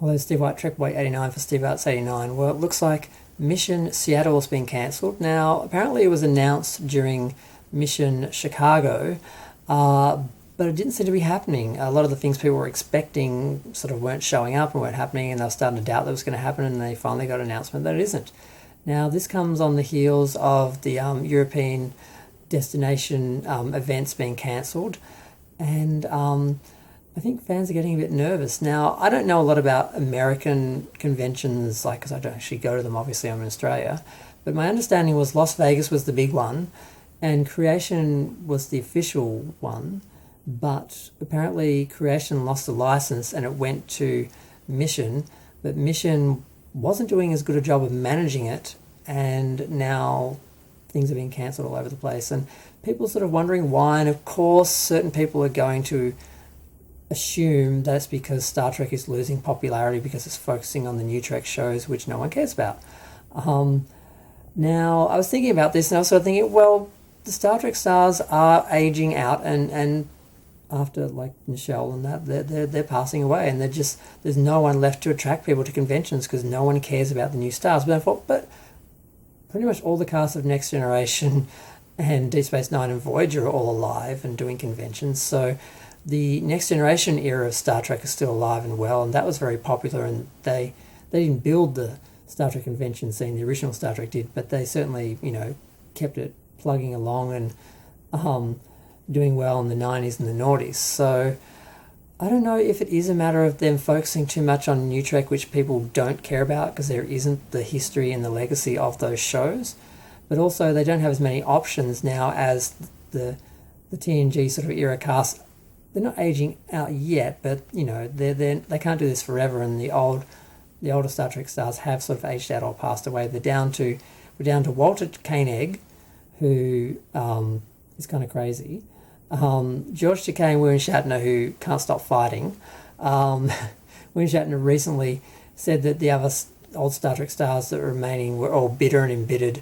Although Steve White, Trek 89 for Steve Arts 89. Well, it looks like Mission Seattle has been cancelled. Now, apparently it was announced during Mission Chicago, but it didn't seem to be happening. A lot of the things people were expecting sort of weren't showing up and weren't happening, and they were starting to doubt that it was going to happen, and they finally got an announcement that it isn't. Now, this comes on the heels of the European destination events being cancelled, and I think fans are getting a bit nervous. Now, I don't know a lot about American conventions, like, because I don't actually go to them, obviously I'm in Australia, but my understanding was Las Vegas was the big one, and Creation was the official one, but apparently Creation lost the license and it went to Mission, but Mission wasn't doing as good a job of managing it, and now things are being cancelled all over the place, and people are sort of wondering why, and of course certain people are going to assume that it's because Star Trek is losing popularity because it's focusing on the new Trek shows, which no one cares about. Now, I was thinking about this, and I was sort of thinking, well, the Star Trek stars are aging out, and after like Michelle and that, they're passing away, and there's no one left to attract people to conventions because no one cares about the new stars. But I thought, but pretty much all the cast of Next Generation and Deep Space Nine and Voyager are all alive and doing conventions, so the Next Generation era of Star Trek is still alive and well, and that was very popular, and they didn't build the Star Trek convention scene, the original Star Trek did, but they certainly, kept it plugging along and doing well in the 90s and the noughties. So I don't know if it is a matter of them focusing too much on New Trek, which people don't care about because there isn't the history and the legacy of those shows, but also they don't have as many options now as the TNG sort of era cast. They're not aging out yet, but they can't do this forever, and the older Star Trek stars have sort of aged out or passed away. We're down to Walter Koenig, who is kind of crazy. George Takei and William Shatner, who can't stop fighting. William Shatner recently said that the other old Star Trek stars that were remaining were all bitter and embittered.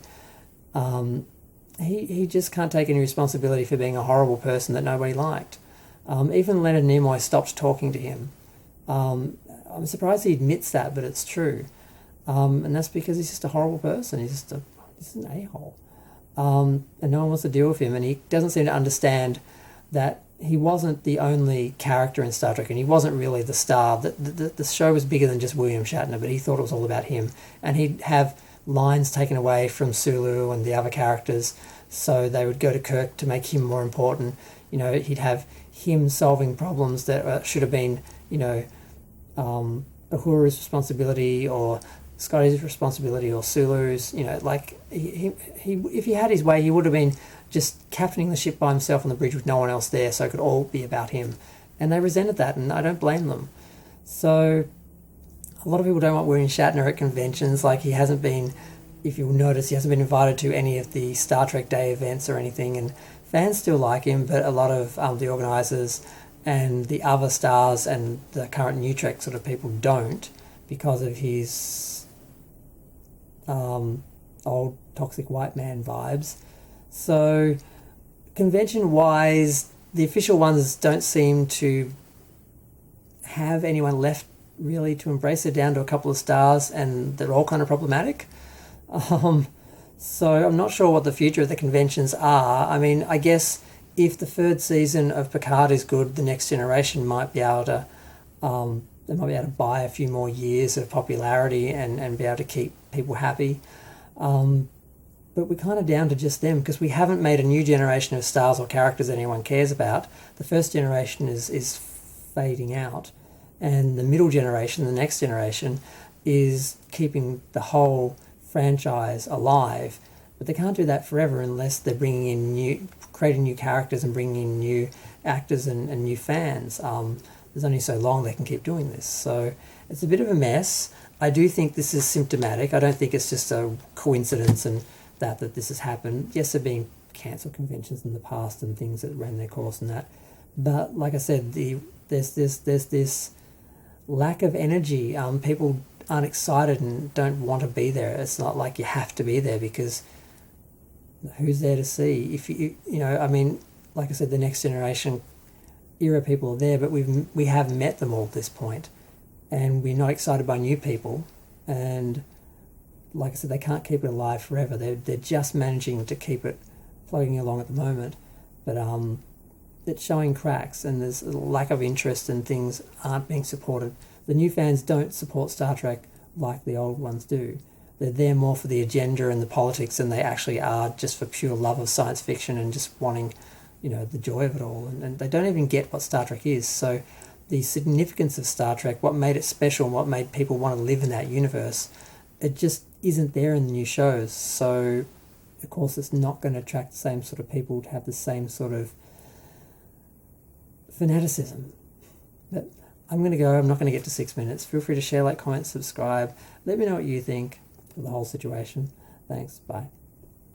He just can't take any responsibility for being a horrible person that nobody liked. Even Leonard Nimoy stopped talking to him. I'm surprised he admits that, but it's true. And that's because he's just a horrible person. He's just an a-hole. And no one wants to deal with him, and he doesn't seem to understand that he wasn't the only character in Star Trek, and he wasn't really the star. The show was bigger than just William Shatner, but he thought it was all about him. And he'd have lines taken away from Sulu and the other characters, so they would go to Kirk to make him more important. He'd have him solving problems that should have been, Uhura's responsibility or Scotty's responsibility or Sulu's. He if he had his way, he would have been just captaining the ship by himself on the bridge with no one else there, so it could all be about him. And they resented that, and I don't blame them. So a lot of people don't want William Shatner at conventions. Like, he hasn't been, if you'll notice, he hasn't been invited to any of the Star Trek Day events or anything, and fans still like him, but a lot of the organisers and the other stars and the current New Trek sort of people don't, because of his old toxic white man vibes. So convention-wise, the official ones don't seem to have anyone left really to embrace it, down to a couple of stars, and they're all kind of problematic. So I'm not sure what the future of the conventions are. I mean, I guess if the third season of Picard is good, the Next Generation might be able to they might be able to buy a few more years of popularity and be able to keep people happy. But we're kind of down to just them because we haven't made a new generation of stars or characters anyone cares about. The first generation is fading out, and the middle generation, the Next Generation, is keeping the whole franchise alive. But they can't do that forever unless they're creating new characters and bringing in new actors and new fans. There's only so long they can keep doing this. So it's a bit of a mess. I do think this is symptomatic. I don't think it's just a coincidence and that this has happened. Yes, there have been cancelled conventions in the past and things that ran their course and that. But like I said, there's this lack of energy. People aren't excited and don't want to be there. It's not like you have to be there, because who's there to see? If I mean, like I said, the Next Generation era people are there, but we have met them all at this point, and we're not excited by new people. And like I said, they can't keep it alive forever. They're just managing to keep it floating along at the moment, but it's showing cracks, and there's a lack of interest, and things aren't being supported. The new fans don't support Star Trek like the old ones do. They're there more for the agenda and the politics than they actually are just for pure love of science fiction and just wanting, the joy of it all. And they don't even get what Star Trek is. So the significance of Star Trek, what made it special and what made people want to live in that universe, it just isn't there in the new shows. So, of course, it's not going to attract the same sort of people to have the same sort of fanaticism. But I'm going to go. I'm not going to get to 6 minutes. Feel free to share, like, comment, subscribe. Let me know what you think of the whole situation. Thanks. Bye.